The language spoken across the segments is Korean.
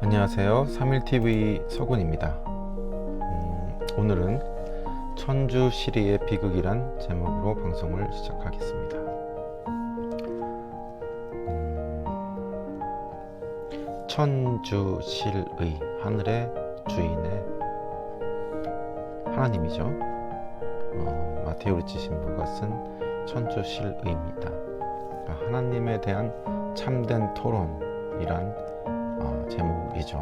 안녕하세요. 31TV 서군입니다. 오늘은 천주시리의 비극이란 제목으로 방송을 시작하겠습니다. 천주실의, 하늘의 주인의 하나님이죠. 마테오 리치 신부가 쓴 천주실의입니다. 그러니까 하나님에 대한 참된 토론이란 제목이죠.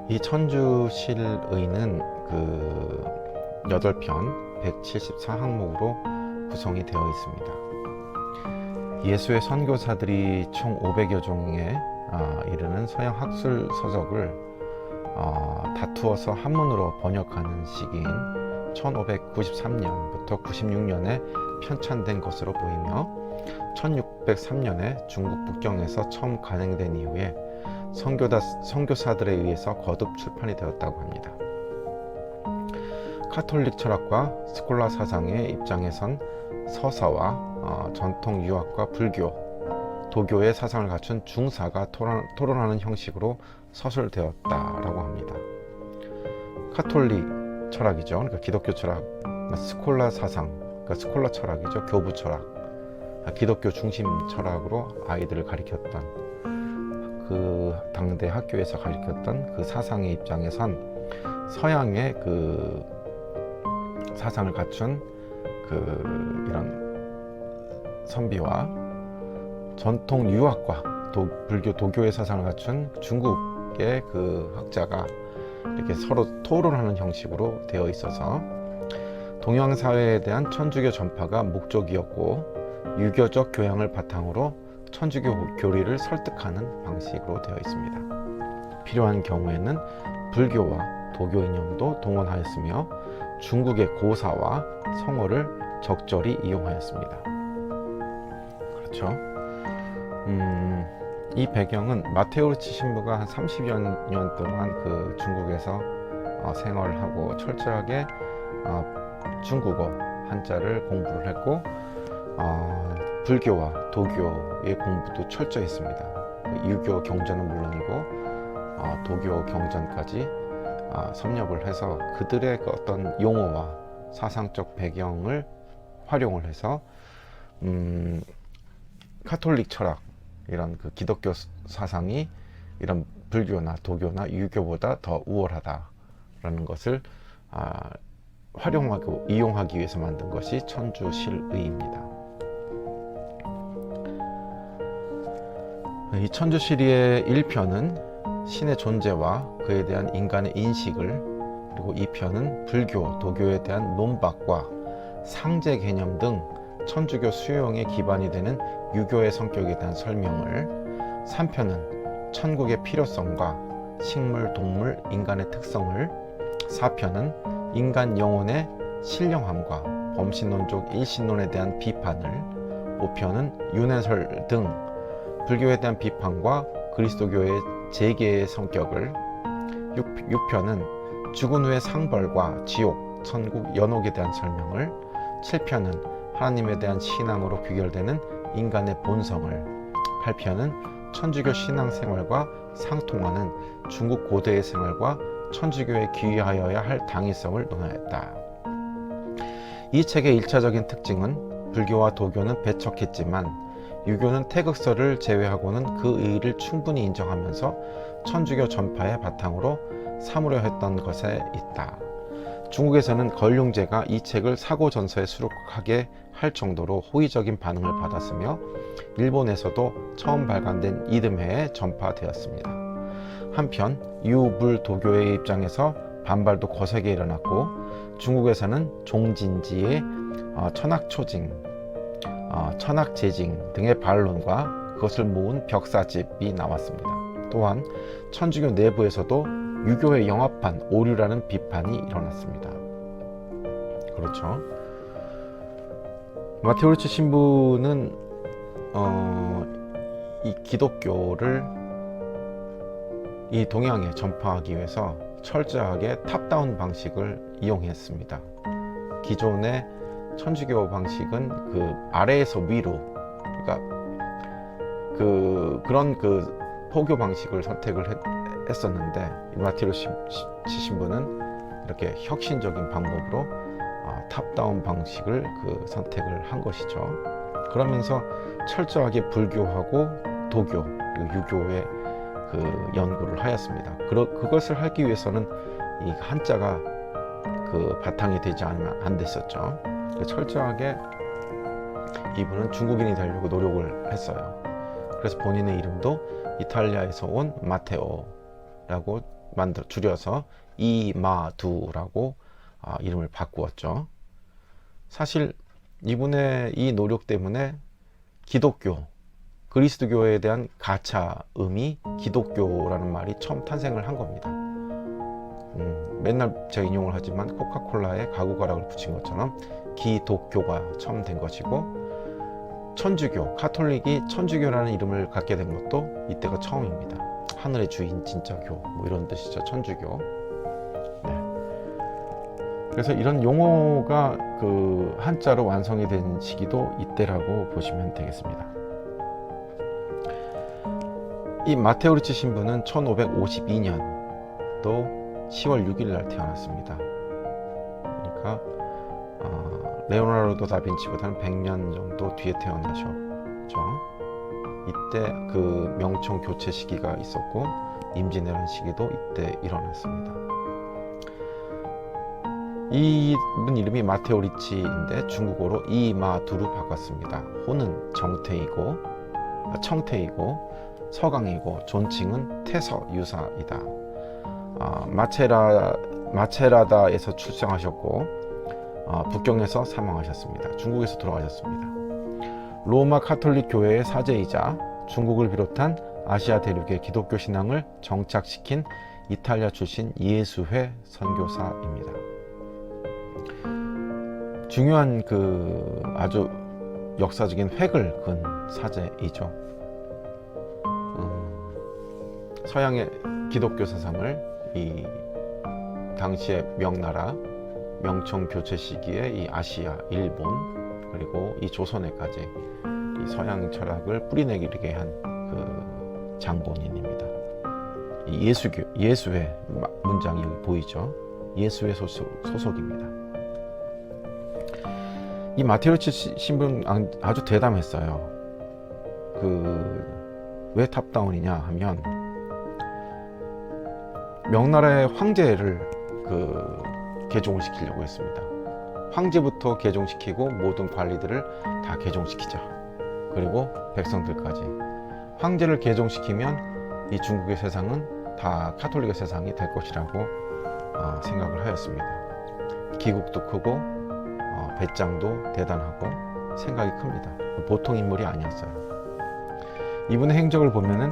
이 천주실의는 그 8편 174항목으로 구성이 되어 있습니다. 예수의 선교사들이 총 500여 종에 이르는 서양 학술 서적을 다투어서 한문으로 번역하는 시기인 1593년부터 96년에 편찬된 것으로 보이며 1603년에 중국 북경에서 처음 간행된 이후에 선교사들에 의해서 거듭 출판이 되었다고 합니다. 카톨릭 철학과 스콜라 사상의 입장에선 서사와 전통 유학과 불교, 도교의 사상을 갖춘 중사가 토론하는 형식으로 서술되었다라고 합니다. 카톨릭 철학이죠. 그러니까 기독교 철학, 스콜라 사상, 그러니까 스콜라 철학이죠. 교부 철학, 기독교 중심 철학으로 아이들을 가리켰던 그 당대 학교에서 가리켰던 그 사상의 입장에선 서양의 그 사상을 갖춘 그 이런 선비와 전통 유학과 불교 도교의 사상을 갖춘 중국의 그 학자가 이렇게 서로 토론하는 형식으로 되어 있어서 동양 사회에 대한 천주교 전파가 목적이었고 유교적 교양을 바탕으로 천주교 교리를 설득하는 방식으로 되어 있습니다. 필요한 경우에는 불교와 도교 이념도 동원하였으며 중국의 고사와 성어를 적절히 이용하였습니다. 그렇죠. 이 배경은 마테오 리치 신부가 한 30여 년 동안 그 중국에서 생활을 하고 철저하게 중국어 한자를 공부를 했고 불교와 도교의 공부도 철저히 했습니다. 유교 경전은 물론이고 도교 경전까지 섭렵을 해서 그들의 그 어떤 용어와 사상적 배경을 활용을 해서 카톨릭 철학, 이런 그 기독교 사상이 이런 불교나 도교나 유교보다 더 우월하다라는 것을 활용하고 이용하기 위해서 만든 것이 천주실의입니다. 이 천주시리의 1편은 신의 존재와 그에 대한 인간의 인식을, 그리고 2편은 불교, 도교에 대한 논박과 상제 개념 등 천주교 수용의 기반이 되는 유교의 성격에 대한 설명을, 3편은 천국의 필요성과 식물, 동물, 인간의 특성을, 4편은 인간 영혼의 신령함과 범신론적 일신론에 대한 비판을, 5편은 윤회설 등 불교에 대한 비판과 그리스도교의 재계의 성격을, 6편은 죽은 후의 상벌과 지옥, 천국, 연옥에 대한 설명을, 7편은 하나님에 대한 신앙으로 귀결되는 인간의 본성을, 8편은 천주교 신앙생활과 상통하는 중국 고대의 생활과 천주교에 귀의하여야 할 당위성을 논하였다. 이 책의 1차적인 특징은 불교와 도교는 배척했지만 유교는 태극서를 제외하고는 그 의의를 충분히 인정하면서 천주교 전파의 바탕으로 삼으려 했던 것에 있다. 중국에서는 걸륭제가 이 책을 사고전서에 수록하게 할 정도로 호의적인 반응을 받았으며 일본에서도 처음 발간된 이듬해에 전파되었습니다. 한편 유불도교의 입장에서 반발도 거세게 일어났고 중국에서는 종진지의 천학초징, 천학재징 등의 반론과 그것을 모은 벽사집이 나왔습니다. 또한 천주교 내부에서도 유교에 영합한 오류라는 비판이 일어났습니다. 그렇죠. 마테오 리치 신부는 이 기독교를 이 동양에 전파하기 위해서 철저하게 탑다운 방식을 이용했습니다. 기존의 천주교 방식은 그 아래에서 위로, 그러니까 그런 포교 방식을 선택을 했었는데 이 마테오리치 신부는 이렇게 혁신적인 방법으로 탑다운 방식을 선택을 한 것이죠. 그러면서 철저하게 불교하고 도교, 그리고 유교의 연구를 하였습니다. 그것을 하기 위해서는 이 한자가 바탕이 되지 않으면 안 됐었죠. 철저하게 이분은 중국인이 되려고 노력을 했어요. 그래서 본인의 이름도 이탈리아에서 온 마테오라고 줄여서 이마두라고 이름을 바꾸었죠. 사실 이분의 이 노력 때문에 기독교, 그리스도교에 대한 가차음이 기독교라는 말이 처음 탄생을 한 겁니다. 맨날 제가 인용을 하지만 코카콜라에 가구가락을 붙인 것처럼 기독교가 처음 된 것이고, 천주교, 카톨릭이 천주교라는 이름을 갖게 된 것도 이때가 처음입니다. 하늘의 주인 진짜 교, 뭐 이런 뜻이죠. 천주교. 네. 그래서 이런 용어가 한자로 완성이 된 시기도 이때라고 보시면 되겠습니다. 이 마테오리치 신부는 1552년도 10월 6일 날 태어났습니다. 그러니까 레오나르도 다빈치보다는 100년 정도 뒤에 태어나셨죠. 이때 명청 교체 시기가 있었고 임진왜란 시기도 이때 일어났습니다. 이분 이름이 마테오리치인데 중국어로 이마두로 바꿨습니다. 호는 청태이고 서강이고 존칭은 태서유사이다. 마체라다에서 출생하셨고 북경에서 사망하셨습니다. 중국에서 돌아가셨습니다. 로마 카톨릭 교회의 사제이자 중국을 비롯한 아시아 대륙의 기독교 신앙을 정착시킨 이탈리아 출신 예수회 선교사입니다. 중요한 아주 역사적인 획을 그은 사제이죠. 서양의 기독교 사상을 이 당시의 명나라 명청 교체 시기에 이 아시아, 일본 그리고 이 조선에까지 이 서양 철학을 뿌리내리게 한 장본인입니다. 이 예수회 문장이 여기 보이죠? 예수회 소속입니다. 이 마테오리치 신부는 아주 대담했어요. 왜 탑다운이냐 하면 명나라의 황제를 개종을 시키려고 했습니다. 황제부터 개종시키고 모든 관리들을 다 개종시키자. 그리고 백성들까지. 황제를 개종시키면 이 중국의 세상은 다 카톨릭의 세상이 될 것이라고 생각을 하였습니다. 기국도 크고 배짱도 대단하고 생각이 큽니다. 보통 인물이 아니었어요. 이분의 행적을 보면은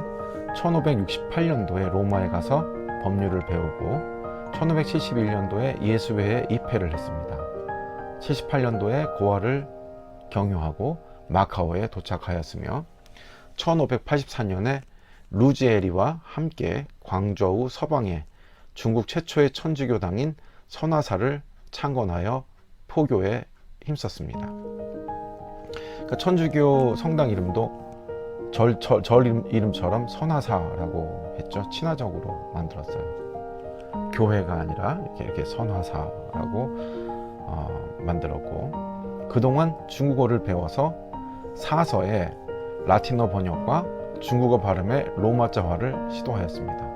1568년도에 로마에 가서 법률을 배우고 1571년도에 예수회에 입회를 했습니다. 78년도에 고아를 경유하고 마카오에 도착하였으며 1584년에 루지에리와 함께 광저우 서방에 중국 최초의 천주교당인 선화사를 창건하여 포교에 힘썼습니다. 그러니까 천주교 성당 이름도 절 이름처럼 선화사라고 했죠. 친화적으로 만들었어요. 교회가 아니라 이렇게 선화사라고 만들었고, 그동안 중국어를 배워서 사서의 라틴어 번역과 중국어 발음의 로마자화를 시도하였습니다.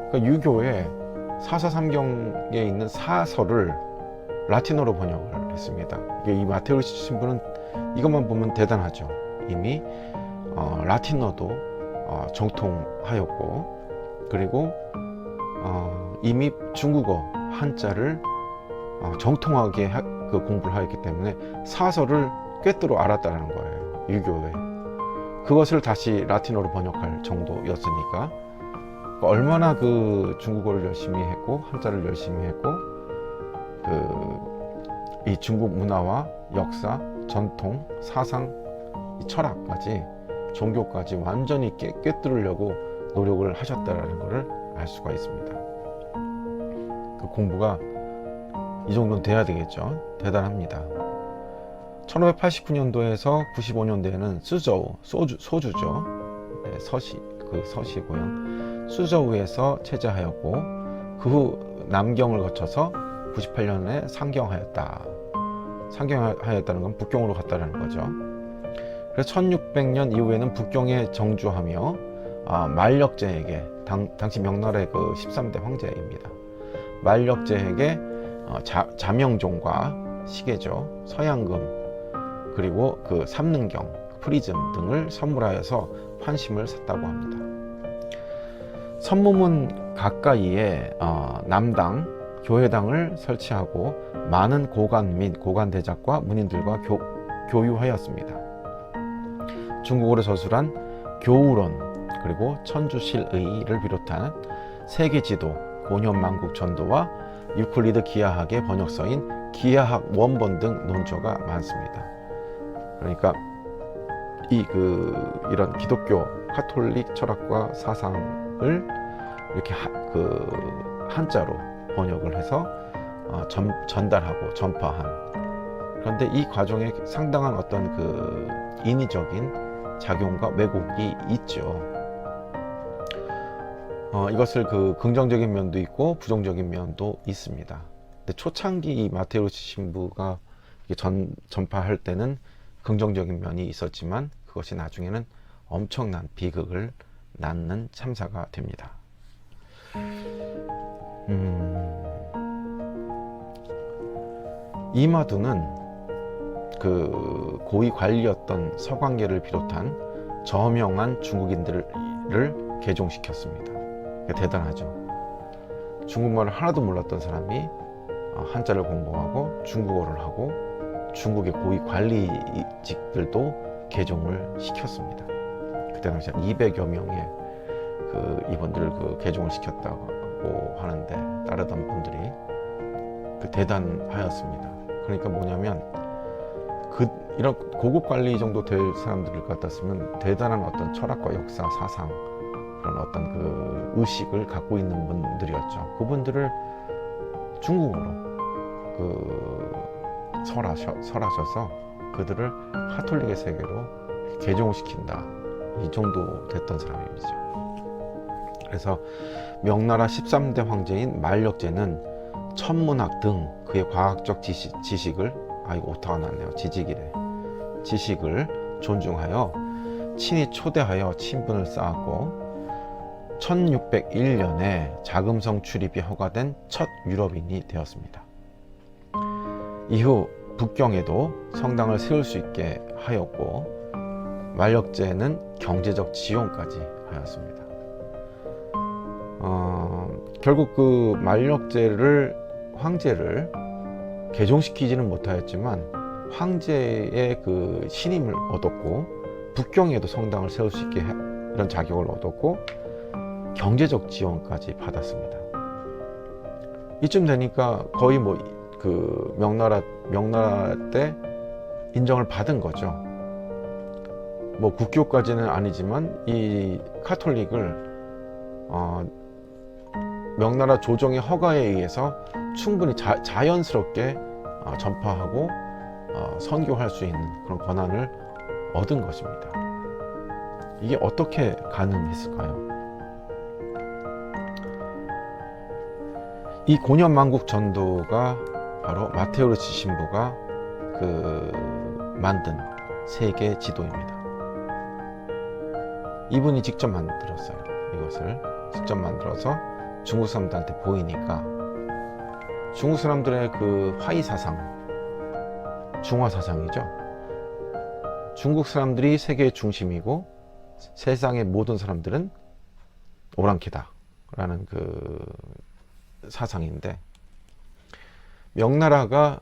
그러니까 유교의 사서삼경에 있는 사서를 라틴어로 번역을 했습니다. 이 마테오리치 신부는 이것만 보면 대단하죠. 이미 라틴어도 정통하였고, 그리고 이미 중국어 한자를 정통하게 공부를 하였기 때문에 사서를 꿰뚫어 알았다는 거예요. 유교에. 그것을 다시 라틴어로 번역할 정도였으니까 얼마나 중국어를 열심히 했고 한자를 열심히 했고 이 중국 문화와 역사, 전통, 사상, 철학까지 종교까지 완전히 꿰뚫으려고 노력을 하셨다는 것을 알 수가 있습니다. 공부가 이 정도는 돼야 되겠죠. 대단합니다. 1589년도에서 95년도에는 쓰저우, 소주죠. 네, 그 서시고요. 수저우에서 체제하였고 그 후 남경을 거쳐서 98년에 상경하였다. 상경하였다는 건 북경으로 갔다라는 거죠. 그래서 1600년 이후에는 북경에 정주하며 만력제에게 당시 명나라의 그 13대 황제입니다. 만력제에게 자명종과 시계죠, 서양금, 그리고 그 삼능경, 프리즘 등을 선물하여서 환심을 샀다고 합니다. 선무문 가까이에 남당, 교회당을 설치하고 많은 고관 및 고관대작과 문인들과 교유하였습니다. 중국어로 저술한 교우론, 그리고 천주실의를 비롯한 세계지도, 고년만국전도와 유클리드 기하학의 번역서인 기하학 원본 등 논조가 많습니다. 그러니까 이런 기독교 카톨릭 철학과 사상을 이렇게 한자로 번역을 해서 전달하고 전파한. 그런데 이 과정에 상당한 어떤 그 인위적인 작용과 왜곡이 있죠. 이것을 그 긍정적인 면도 있고 부정적인 면도 있습니다. 근데 초창기 이 마테우스 신부가 전파할 때는 긍정적인 면이 있었지만 그것이 나중에는 엄청난 비극을 낳는 참사가 됩니다. 이마두는 그 고위 관리였던 서광계를 비롯한 저명한 중국인들을 개종시켰습니다. 대단하죠. 중국말을 하나도 몰랐던 사람이 한자를 공부하고 중국어를 하고 중국의 고위 관리직들도 개종을 시켰습니다. 그때 당시 한 200여 명의 이분들을 개종을 시켰다고 하는데 따르던 분들이 대단하였습니다. 그러니까 뭐냐면 이런 고급 관리 정도 될 사람들을 같았으면 대단한 어떤 철학과 역사, 사상, 그런 어떤 그 의식을 갖고 있는 분들이었죠. 그분들을 중국어로 설하셔서 그들을 카톨릭의 세계로 개종을 시킨다. 이 정도 됐던 사람이죠. 그래서 명나라 13대 황제인 만력제는 천문학 등 그의 과학적 지식을 이거 오타가 났네요. 지식을 존중하여 친히 초대하여 친분을 쌓았고 1601년에 자금성 출입이 허가된 첫 유럽인이 되었습니다. 이후 북경에도 성당을 세울 수 있게 하였고 만력제는 경제적 지원까지 하였습니다. 결국 그 황제를 개종시키지는 못하였지만 황제의 그 신임을 얻었고 북경에도 성당을 세울 수 있게 이런 자격을 얻었고 경제적 지원까지 받았습니다. 이쯤 되니까 거의 명나라 때 인정을 받은 거죠. 국교까지는 아니지만 이 카톨릭을 명나라 조정의 허가에 의해서 충분히 자연스럽게 전파하고 선교할 수 있는 그런 권한을 얻은 것입니다. 이게 어떻게 가능했을까요? 이 고년만국 전도가 바로 마테우스 신부가 만든 세계 지도입니다. 이분이 직접 만들었어요. 이것을 직접 만들어서 중국 사람들한테 보이니까 중국 사람들의 그 화이 사상, 중화 사상이죠. 중국 사람들이 세계의 중심이고 세상의 모든 사람들은 오랑캐다 라는 그 사상인데, 명나라가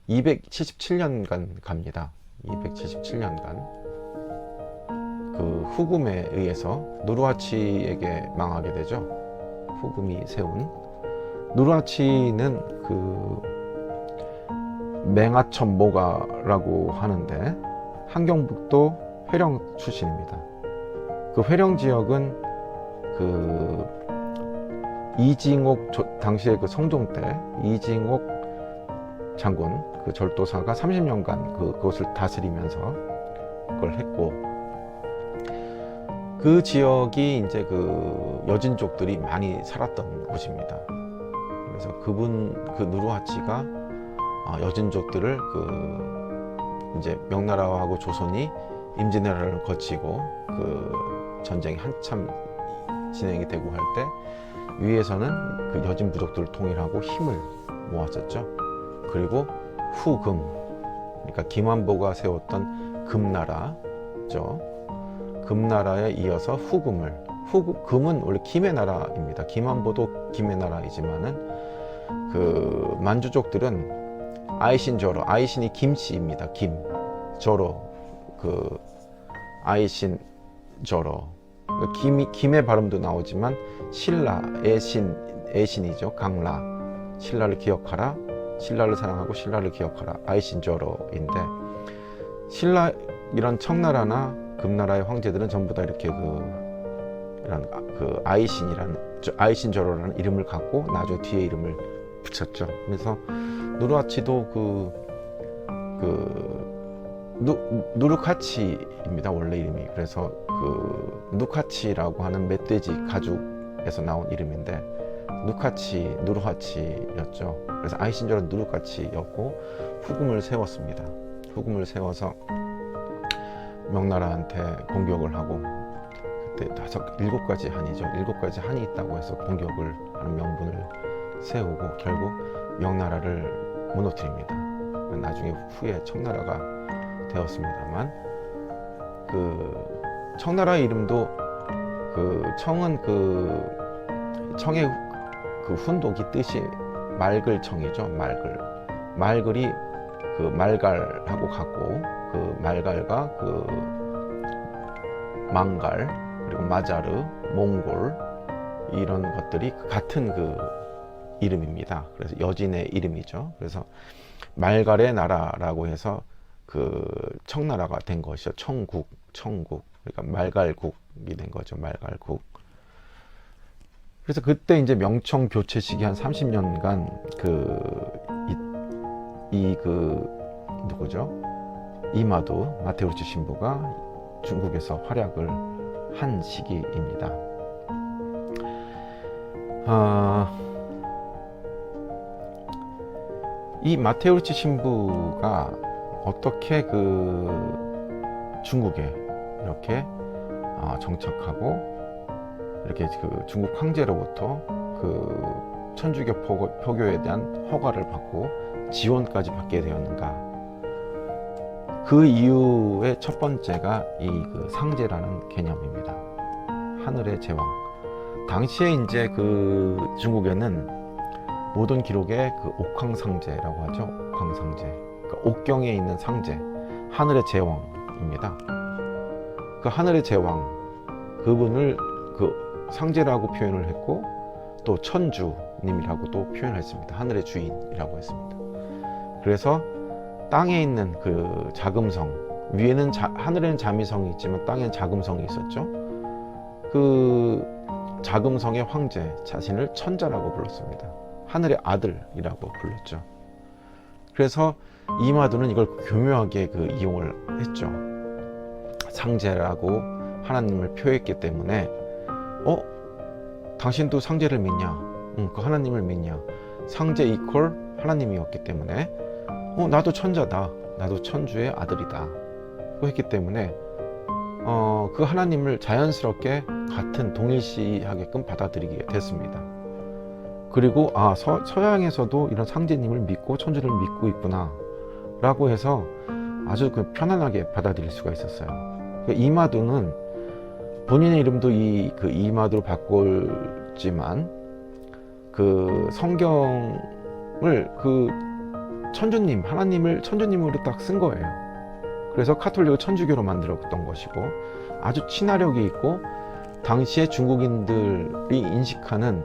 277년간 갑니다. 277년간 그 후금에 의해서 누르하치에게 망하게 되죠. 후금이 세운 누르하치는 그 맹하천모가라고 하는데 함경북도 회령 출신입니다. 그 회령 지역은 그 이징옥 당시에 그 성종 때 이징옥 장군 그 절도사가 30년간 그곳을 다스리면서 그걸 했고, 그 지역이 이제 그 여진족들이 많이 살았던 곳입니다. 그래서 그 누르하치가 여진족들을 이제 명나라하고 조선이 임진왜란을 거치고 그 전쟁이 한참 진행이 되고 할 때 위에서는 그 여진 부족들을 통일하고 힘을 모았었죠. 그리고 후금, 그러니까 김안보가 세웠던 금나라죠. 금나라에 이어서 금은 원래 김의 나라입니다. 김안보도 김의 나라이지만은 그 만주족들은 아이신저로, 아이신이 김씨입니다. 저로, 그 아이신저로, 김의 발음도 나오지만 신라, 애신이죠. 강라, 신라를 기억하라, 신라를 사랑하고 신라를 기억하라, 아이신저로인데, 신라 이런 청나라나 금나라의 황제들은 전부 다 이렇게 그 아이신저로라는 이름을 갖고 나중에 뒤에 이름을 붙였죠. 그래서 누르하치도 누르카치입니다. 원래 이름이. 그래서 그 누카치라고 하는 멧돼지 가죽에서 나온 이름인데 누르하치였죠. 그래서 아이신저로 누르카치였고 후금을 세웠습니다. 후금을 세워서 명나라한테 공격을 하고, 그때 7가지 한이죠. 7가지 한이 있다고 해서 공격을 하는 명분을 세우고 결국 명나라를 무너뜨립니다. 나중에 후에 청나라가 되었습니다만, 그 청나라의 이름도 그 청은 청의 그 훈독이 뜻이 맑을 청이죠. 말글이 그 말갈하고 같고, 그 말갈과 그 망갈, 그리고 마자르, 몽골, 이런 것들이 같은 그 이름입니다. 그래서 여진의 이름이죠. 그래서 말갈의 나라라고 해서 그 청나라가 된 것이죠. 청국. 그러니까 말갈국이 된 거죠. 말갈국. 그래서 그때 이제 명청 교체 시기 한 30년간 누구죠? 이마도 마테우치 신부가 중국에서 활약을 한 시기입니다. 이 마테우치 신부가 어떻게 중국에 이렇게 정착하고 이렇게 그 중국 황제로부터 그 천주교 포교에 대한 허가를 받고 지원까지 받게 되었는가? 그 이유의 첫 번째가 그 상제라는 개념입니다. 하늘의 제왕. 당시에 이제 그 중국에는 모든 기록에 그 옥황상제라고 하죠. 옥황상제. 그러니까 옥경에 있는 상제, 하늘의 제왕입니다. 그 하늘의 제왕, 그분을 그 상제라고 표현을 했고, 또 천주님이라고도 표현을 했습니다. 하늘의 주인이라고 했습니다. 그래서 땅에 있는 그 자금성, 위에는 하늘에는 자미성이 있지만 땅에는 자금성이 있었죠. 그 자금성의 황제 자신을 천자라고 불렀습니다. 하늘의 아들이라고 불렀죠. 그래서 이마두는 이걸 교묘하게 이용을 했죠. 상제라고 하나님을 표했기 때문에 당신도 상제를 믿냐? 그 하나님을 믿냐? 상제 이퀄 하나님이었기 때문에 나도 천자다. 나도 천주의 아들이다. 했기 때문에 그 하나님을 자연스럽게 같은 동일시하게끔 받아들이게 됐습니다. 그리고 서양에서도 이런 상제님을 믿고 천주를 믿고 있구나 라고 해서 아주 편안하게 받아들일 수가 있었어요. 이마두는 본인의 이름도 이마두로 바꿨지만 그 성경을 천주님, 하나님을 천주님으로 딱 쓴 거예요. 그래서 카톨릭을 천주교로 만들었던 것이고, 아주 친화력이 있고 당시에 중국인들이 인식하는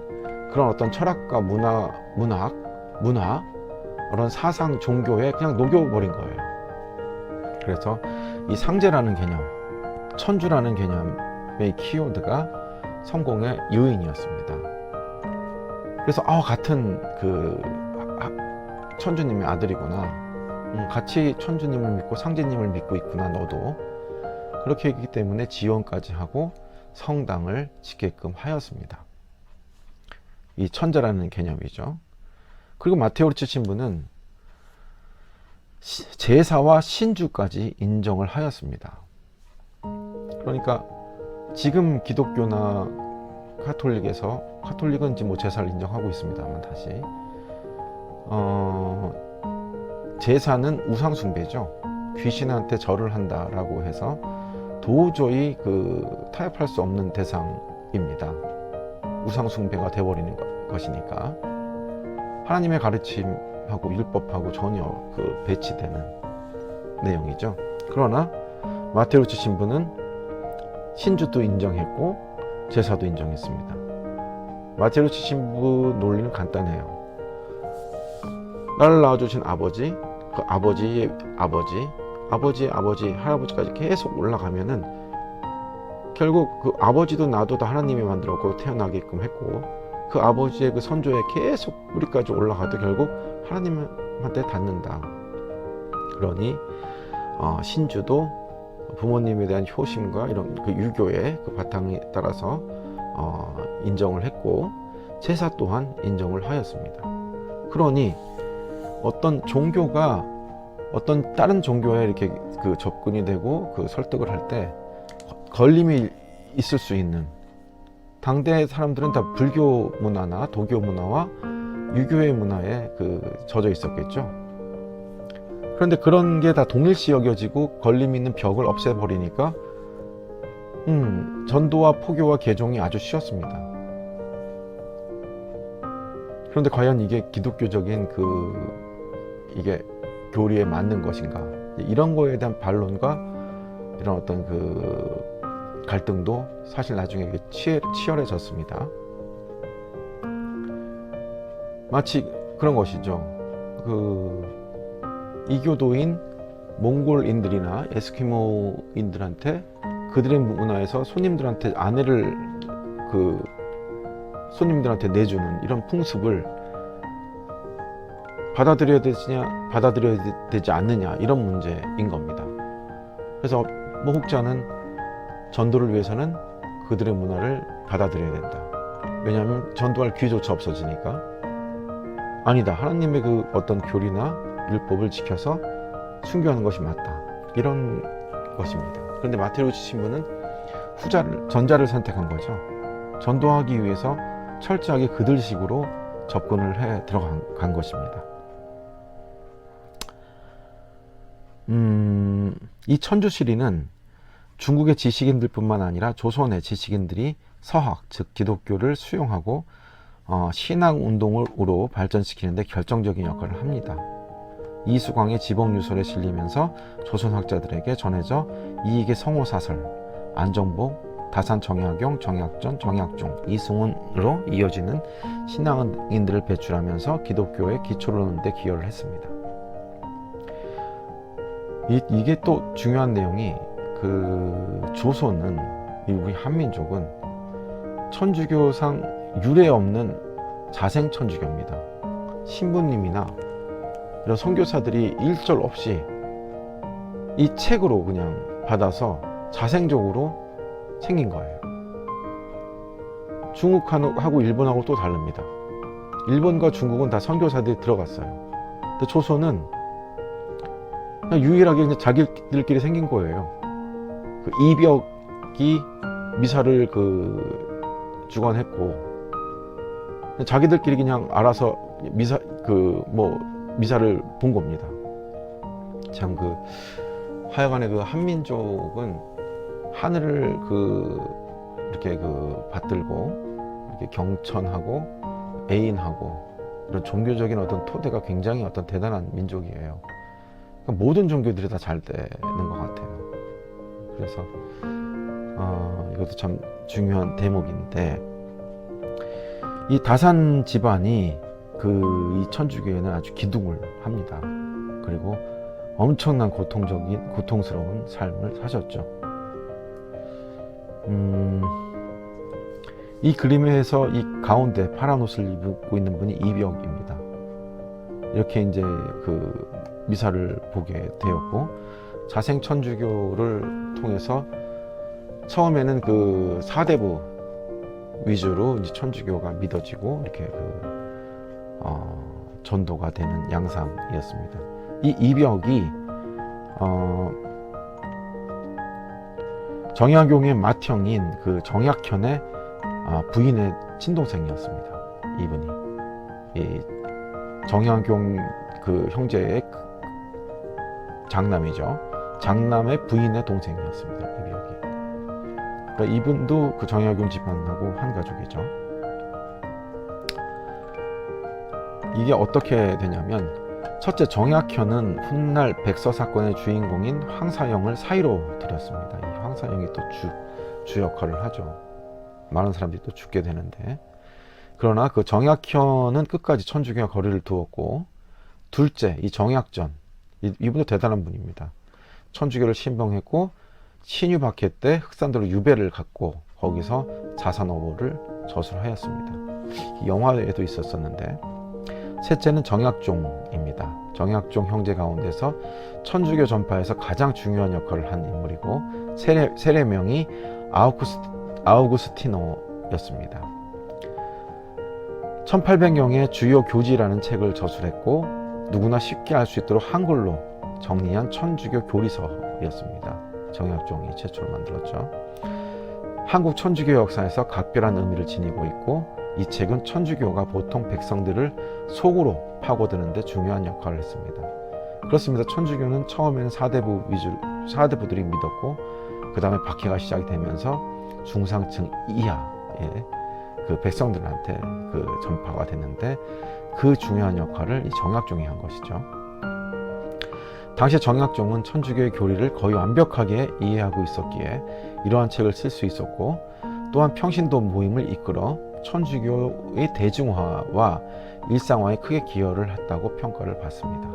그런 어떤 철학과 문화, 그런 사상, 종교에 그냥 녹여버린 거예요. 그래서 이 상제라는 개념, 천주라는 개념의 키워드가 성공의 요인이었습니다. 그래서 같은 천주님의 아들이구나, 같이 천주님을 믿고 상제님을 믿고 있구나, 너도. 그렇게 했기 때문에 지원까지 하고 성당을 짓게끔 하였습니다. 이 천자라는 개념이죠. 그리고 마테오르치 신부는 제사와 신주까지 인정을 하였습니다. 그러니까 지금 기독교나 카톨릭은 지금 뭐 제사를 인정하고 있습니다만 다시 제사는 우상 숭배죠. 귀신한테 절을 한다라고 해서 도저히 타협할 수 없는 대상입니다. 우상 숭배가 돼버리는 것이니까 하나님의 가르침하고 율법하고 전혀 배치되는 내용이죠. 그러나 마테오르치 신부는 신주도 인정했고 제사도 인정했습니다. 마테오르치 신부 논리는 간단해요. 나를 낳아주신 아버지, 그 아버지의 아버지, 아버지의 아버지, 할아버지까지 계속 올라가면은 결국 그 아버지도 나도 다 하나님이 만들었고 태어나게끔 했고 그 아버지의 그 선조에 계속 우리까지 올라가도 결국 하나님한테 닿는다. 그러니 신주도 부모님에 대한 효심과 이런 그 유교의 그 바탕에 따라서 인정을 했고 제사 또한 인정을 하였습니다. 그러니 어떤 종교가 어떤 다른 종교에 이렇게 접근이 되고 설득을 할 때 걸림이 있을 수 있는 당대 사람들은 다 불교 문화나 도교 문화와 유교의 문화에 젖어 있었겠죠. 그런데 그런 게 다 동일시 여겨지고 걸림이 있는 벽을 없애버리니까 전도와 포교와 개종이 아주 쉬웠습니다. 그런데 과연 이게 기독교적인 이게 교리에 맞는 것인가? 이런 거에 대한 반론과 이런 어떤 갈등도 사실 나중에 치열해졌습니다. 마치 그런 것이죠. 이교도인 몽골인들이나 에스키모인들한테 그들의 문화에서 손님들한테 아내를 손님들한테 내주는 이런 풍습을 받아들여야 되지 않느냐 이런 문제인 겁니다. 그래서 모국자는 전도를 위해서는 그들의 문화를 받아들여야 된다. 왜냐하면 전도할 기회조차 없어지니까. 아니다. 하나님의 어떤 교리나 율법을 지켜서 순교하는 것이 맞다. 이런 것입니다. 그런데 마테오르치 신부는 전자를 선택한 거죠. 전도하기 위해서 철저하게 그들식으로 접근을 해 들어간 것입니다. 이 천주시리는 중국의 지식인들뿐만 아니라 조선의 지식인들이 서학, 즉 기독교를 수용하고 신앙운동으로 발전시키는 데 결정적인 역할을 합니다. 이수광의 지법유설에 실리면서 조선 학자들에게 전해져 이익의 성호사설, 안정복, 다산정약용, 정약전, 정약종, 이승훈으로 이어지는 신앙인들을 배출하면서 기독교의 기초를 놓는 데 기여를 했습니다. 이게 또 중요한 내용이 조선은 우리 한민족은 천주교상 유례 없는 자생 천주교입니다. 신부님이나 이런 선교사들이 일절 없이 이 책으로 그냥 받아서 자생적으로 생긴 거예요. 중국하고 일본하고 또 다릅니다. 일본과 중국은 다 선교사들이 들어갔어요. 근데 조선은 그냥 유일하게 그냥 자기들끼리 생긴 거예요. 이벽이 미사를 주관했고 자기들끼리 그냥 알아서 미사를 본 겁니다. 참 하여간에 한민족은 하늘을 이렇게 받들고 이렇게 경천하고 애인하고 이런 종교적인 어떤 토대가 굉장히 어떤 대단한 민족이에요. 그러니까 모든 종교들이 다 잘 되는 것 같아요. 그래서 이것도 참 중요한 대목인데 이 다산 집안이 이 천주교에는 아주 기둥을 합니다. 그리고 엄청난 고통스러운 삶을 사셨죠. 이 그림에서 이 가운데 파란 옷을 입고 있는 분이 이벽입니다. 이렇게 이제 미사를 보게 되었고 자생 천주교를 통해서 처음에는 그 사대부 위주로 이제 천주교가 믿어지고 이렇게 전도가 되는 양상이었습니다. 이 이벽이 정약용의 맏형인 그 정약현의 부인의 친동생이었습니다. 이분이 이 정약용 그 형제의 장남이죠. 장남의 부인의 동생이었습니다. 이벽이. 그러니까 이분도 그 정약용 집안하고 한 가족이죠. 이게 어떻게 되냐면, 첫째, 정약현은 훗날 백서 사건의 주인공인 황사영을 사위로 들였습니다. 이 황사영이 또 주 역할을 하죠. 많은 사람들이 또 죽게 되는데, 그러나 그 정약현은 끝까지 천주교와 거리를 두었고, 둘째, 이 정약전, 이분도 대단한 분입니다. 천주교를 신봉했고 신유박해 때 흑산도로 유배를 갔고 거기서 자산어보를 저술하였습니다. 영화에도 있었었는데, 셋째는 정약종입니다. 정약종 형제 가운데서 천주교 전파에서 가장 중요한 역할을 한 인물이고 세례명이 아우구스티노였습니다. 1800년에 주요 교지라는 책을 저술했고 누구나 쉽게 알 수 있도록 한글로 정리한 천주교 교리서였습니다. 정약종이 최초로 만들었죠. 한국 천주교 역사에서 각별한 의미를 지니고 있고, 이 책은 천주교가 보통 백성들을 속으로 파고드는 데 중요한 역할을 했습니다. 그렇습니다. 천주교는 처음에는 사대부들이 믿었고, 그 다음에 박해가 시작이 되면서 중상층 이하의 그 백성들한테 그 전파가 됐는데, 그 중요한 역할을 이 정약종이 한 것이죠. 당시 정약종은 천주교의 교리를 거의 완벽하게 이해하고 있었기에 이러한 책을 쓸 수 있었고, 또한 평신도 모임을 이끌어 천주교의 대중화와 일상화에 크게 기여를 했다고 평가를 받습니다.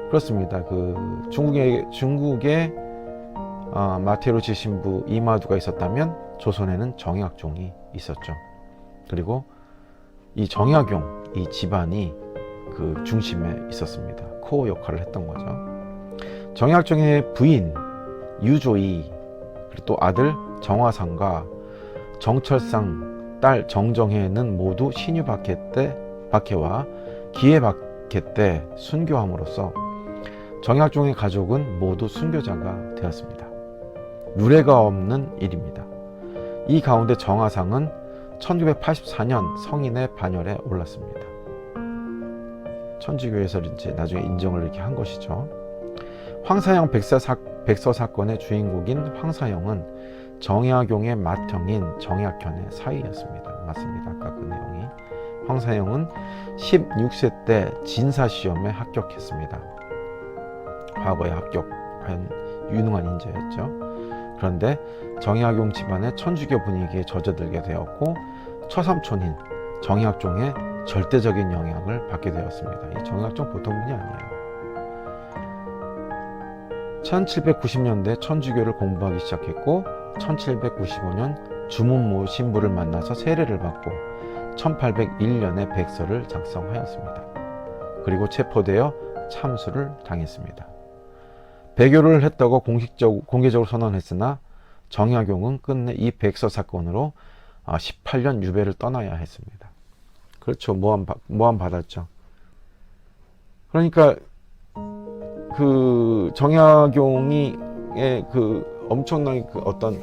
그렇습니다. 그 중국의 마테로치 신부 이마두가 있었다면 조선에는 정약종이 있었죠. 그리고 이 정약용, 이 집안이 그 중심에 있었습니다. 코어 역할을 했던 거죠. 정약종의 부인 유조이, 그리고 또 아들 정화상과 정철상 딸 정정혜는 모두 신유박해와 기해박해 때 순교함으로써 정약종의 가족은 모두 순교자가 되었습니다. 유례가 없는 일입니다. 이 가운데 정화상은 1984년 성인의 반열에 올랐습니다. 천주교에서 이제 나중에 인정을 이렇게 한 것이죠. 황사영 백서 사건의 주인공인 황사영은 정약용의 맏형인 정약현의 사위였습니다. 맞습니다. 아까 그 내용이. 황사영은 16세 때 진사시험에 합격했습니다. 과거에 합격한 유능한 인재였죠. 그런데 정약용 집안의 천주교 분위기에 젖어들게 되었고, 처삼촌인 정약종의 절대적인 영향을 받게 되었습니다. 이 정약종 보통 분이 아니에요. 1790년대 천주교를 공부하기 시작했고, 1795년 주문모 신부를 만나서 세례를 받고 1801년에 백서를 작성하였습니다. 그리고 체포되어 참수를 당했습니다. 배교를 했다고 공개적으로 선언했으나 정약용은 끝내 이 백서 사건으로 18년 유배를 떠나야 했습니다. 그렇죠. 모함 받았죠. 그러니까 그 정약용이 그 엄청난 그 어떤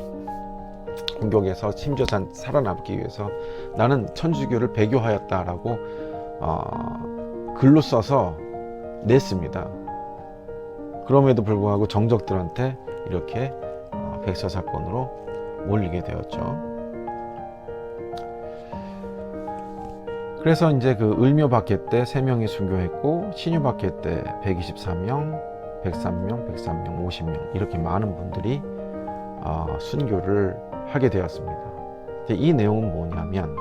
공격에서 심지어 살아남기 위해서 나는 천주교를 배교하였다라고 글로 써서 냈습니다. 그럼에도 불구하고 정적들한테 이렇게 백서 사건으로 몰리게 되었죠. 그래서 이제 그 을묘박해 때 3명이 순교했고, 신유박해 때 123명, 103명, 103명, 50명 이렇게 많은 분들이 순교를 하게 되었습니다. 이 내용은 뭐냐면,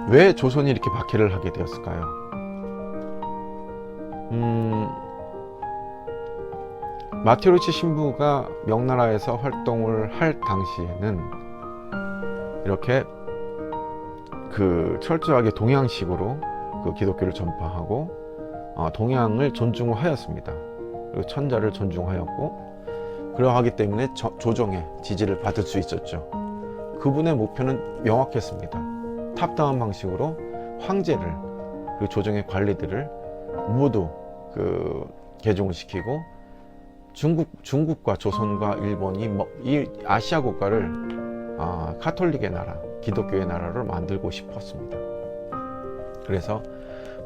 왜 조선이 이렇게 박해를 하게 되었을까요? 마테로치 신부가 명나라에서 활동을 할 당시에는 이렇게 그 철저하게 동양식으로 그 기독교를 전파하고 동양을 존중하였습니다. 그리고 천자를 존중하였고, 그러하기 때문에 조정의 지지를 받을 수 있었죠. 그분의 목표는 명확했습니다. 탑다운 방식으로 황제를, 그 조정의 관리들을 모두 개종을 시키고 중국과 조선과 일본이 이 아시아 국가를 카톨릭의 나라, 기독교의 나라로 만들고 싶었습니다. 그래서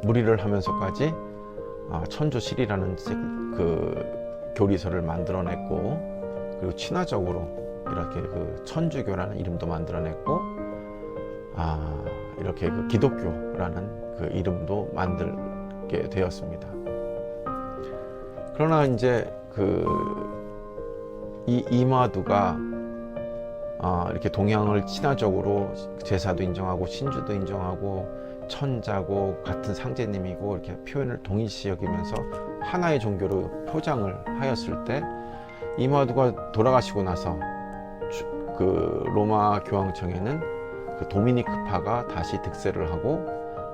무리를 하면서까지 천주실이라는 그 교리서를 만들어냈고, 그리고 친화적으로 이렇게 그 천주교라는 이름도 만들어냈고, 이렇게 그 기독교라는 그 이름도 만들게 되었습니다. 그러나 이제 이 이마두가 이렇게 동양을 친화적으로 제사도 인정하고 신주도 인정하고 천자고 같은 상제님이고 이렇게 표현을 동일시 여기면서 하나의 종교로 표장을 하였을 때, 이마두가 돌아가시고 나서 그 로마 교황청에는 그 도미니크파가 다시 득세를 하고,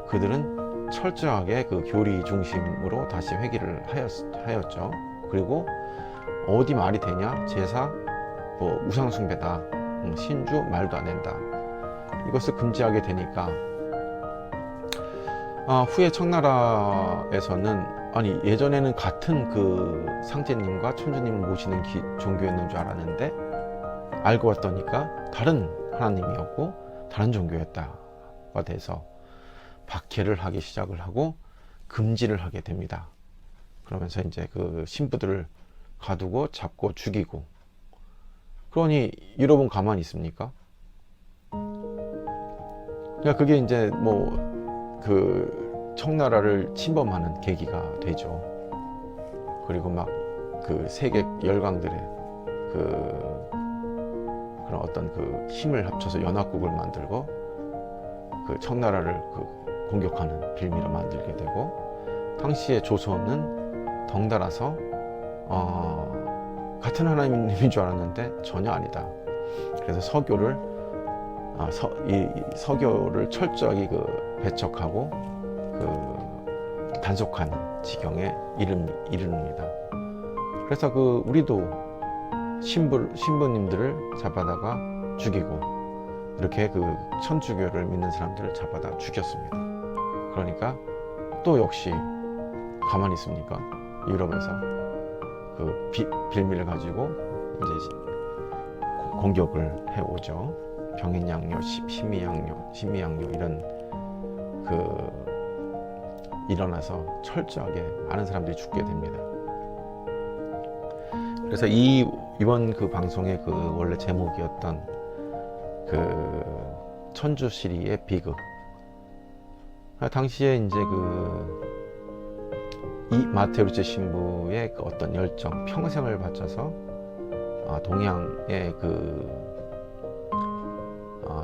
그들은 철저하게 그 교리 중심으로 다시 회귀를 하였죠. 그리고 어디 말이 되냐, 제사 우상숭배다, 신주 말도 안 된다, 이것을 금지하게 되니까 후에 청나라에서는 예전에는 같은 그 상제님과 천주님을 모시는 종교였는 줄 알았는데, 알고 봤더니까 다른 하나님이었고 다른 종교였다가 돼서 박해를 하기 시작을 하고 금지를 하게 됩니다. 그러면서 이제 그 신부들을 가두고 잡고 죽이고, 그러니 유럽은 가만히 있습니까? 그러니까 그게 이제 그 청나라를 침범하는 계기가 되죠. 그리고 막 그 세계 열강들의 그런 어떤 그 힘을 합쳐서 연합국을 만들고 그 청나라를 공격하는 빌미로 만들게 되고, 당시에 조선은 덩달아서 같은 하나님인 줄 알았는데 전혀 아니다. 그래서 서교를 철저하게 배척하고 단속하는 지경에 이릅니다. 그래서 우리도 신부님들을 잡아다가 죽이고, 이렇게 천주교를 믿는 사람들을 잡아다 죽였습니다. 그러니까 또 역시 가만히 있습니까? 유럽에서 빌미를 가지고 이제 공격을 해오죠. 병인양요, 심미양요 이런 일어나서 철저하게 많은 사람들이 죽게 됩니다. 그래서 이번 방송의 원래 제목이었던 천주시리의 비극, 당시에 이제 이 마테오르체 신부의 어떤 열정, 평생을 바쳐서 동양의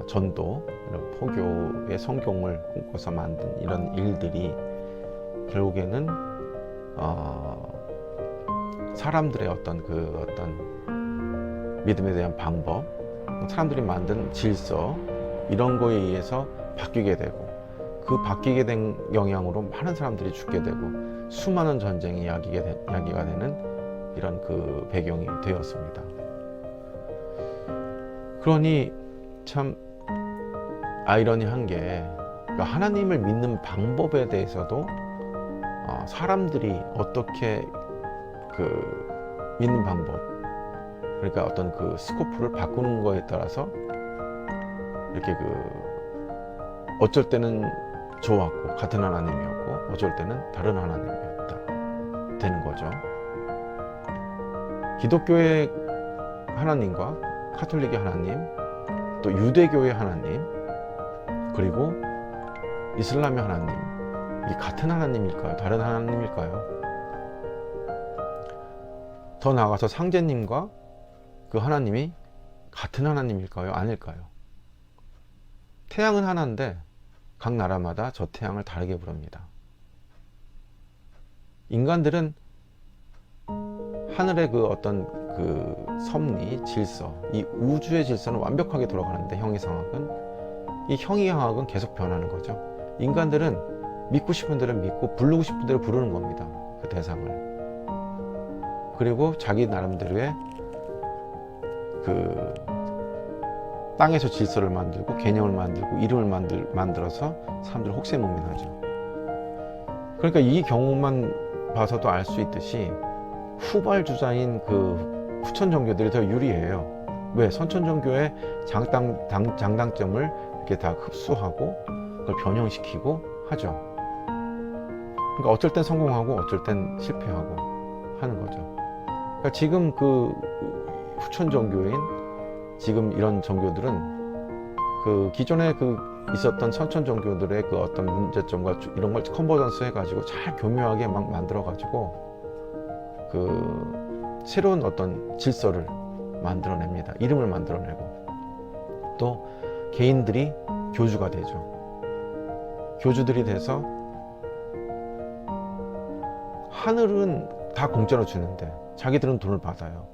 전도, 이런 포교의 성경을 꿈꿔서 만든 이런 일들이 결국에는 사람들의 어떤 믿음에 대한 방법, 사람들이 만든 질서, 이런 거에 의해서 바뀌게 되고, 그 바뀌게 된 영향으로 많은 사람들이 죽게 되고 수많은 전쟁이 야기가 되는 이런 배경이 되었습니다. 그러니 참 아이러니한 게, 하나님을 믿는 방법에 대해서도 사람들이 어떻게 믿는 방법, 그러니까 어떤 스코프를 바꾸는 거에 따라서 이렇게 어쩔 때는 좋았고 같은 하나님이었고, 어쩔 때는 다른 하나님이었다 되는 거죠. 기독교의 하나님과 카톨릭의 하나님, 또 유대교의 하나님, 그리고 이슬람의 하나님, 이 같은 하나님일까요? 다른 하나님일까요? 더 나아가서 상제님과 그 하나님이 같은 하나님일까요? 아닐까요? 태양은 하나인데 각 나라마다 저 태양을 다르게 부릅니다. 인간들은 하늘의 어떤 섭리, 질서, 이 우주의 질서는 완벽하게 돌아가는데, 형이상학은, 이 형이상학은 계속 변하는 거죠. 인간들은 믿고 싶은 대로 믿고 부르고 싶은 대로 부르는 겁니다. 그 대상을. 그리고 자기 나름대로의 그 땅에서 질서를 만들고 개념을 만들고 이름을 만들어서 사람들을 혹세무민하죠. 그러니까 이 경우만 봐서도 알 수 있듯이 후발주자인 그 후천 종교들이 더 유리해요. 왜? 선천 종교의 장단점을 이렇게 다 흡수하고 그걸 변형시키고 하죠. 그러니까 어쩔 땐 성공하고 어쩔 땐 실패하고 하는 거죠. 그러니까 지금 그 후천 종교인 지금 이런 종교들은 그 기존에 그 있었던 선천 종교들의 그 어떤 문제점과 이런 걸 컨버전스 해가지고 잘 교묘하게 막 만들어가지고 그 새로운 어떤 질서를 만들어냅니다. 이름을 만들어내고 또 개인들이 교주가 되죠. 교주들이 돼서 하늘은 다 공짜로 주는데 자기들은 돈을 받아요.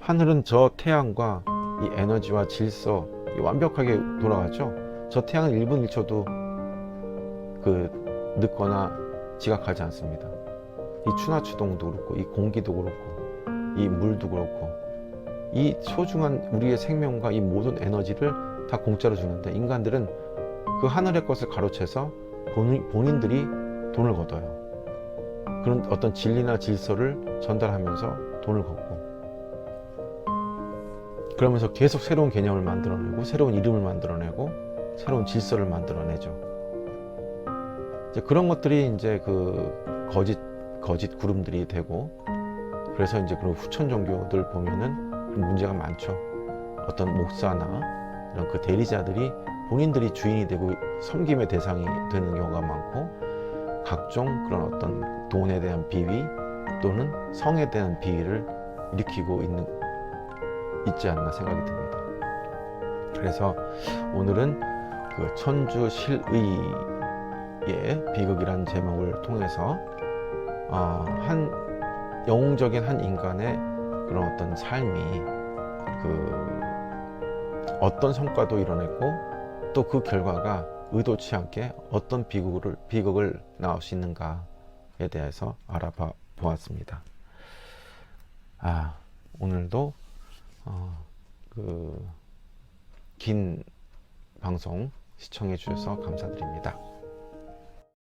하늘은 저 태양과 이 에너지와 질서 완벽하게 돌아가죠. 저 태양은 1분 1초도 그 늦거나 지각하지 않습니다. 이 추나추동도 그렇고 이 공기도 그렇고 이 물도 그렇고 이 소중한 우리의 생명과 이 모든 에너지를 다 공짜로 주는데 인간들은 그 하늘의 것을 가로채서 본인들이 돈을 걷어요. 그런 어떤 진리나 질서를 전달하면서 돈을 걷고 그러면서 계속 새로운 개념을 만들어내고 새로운 이름을 만들어내고 새로운 질서를 만들어내죠. 이제 그런 것들이 이제 그 거짓 구름들이 되고 그래서 이제 그런 후천 종교들 보면은 문제가 많죠. 어떤 목사나 이런 그 대리자들이 본인들이 주인이 되고 섬김의 대상이 되는 경우가 많고 각종 그런 어떤 돈에 대한 비위 또는 성에 대한 비위를 일으키고 있지 않나 생각이 듭니다. 그래서 오늘은 그 천주실의의 비극이라는 제목을 통해서 한 영웅적인 한 인간의 그런 어떤 삶이 그 어떤 성과도 이뤄냈고 또 그 결과가 의도치 않게 어떤 비극을 낳을 수 있는가에 대해서 알아봐 보았습니다. 오늘도 그 긴 방송 시청해 주셔서 감사드립니다.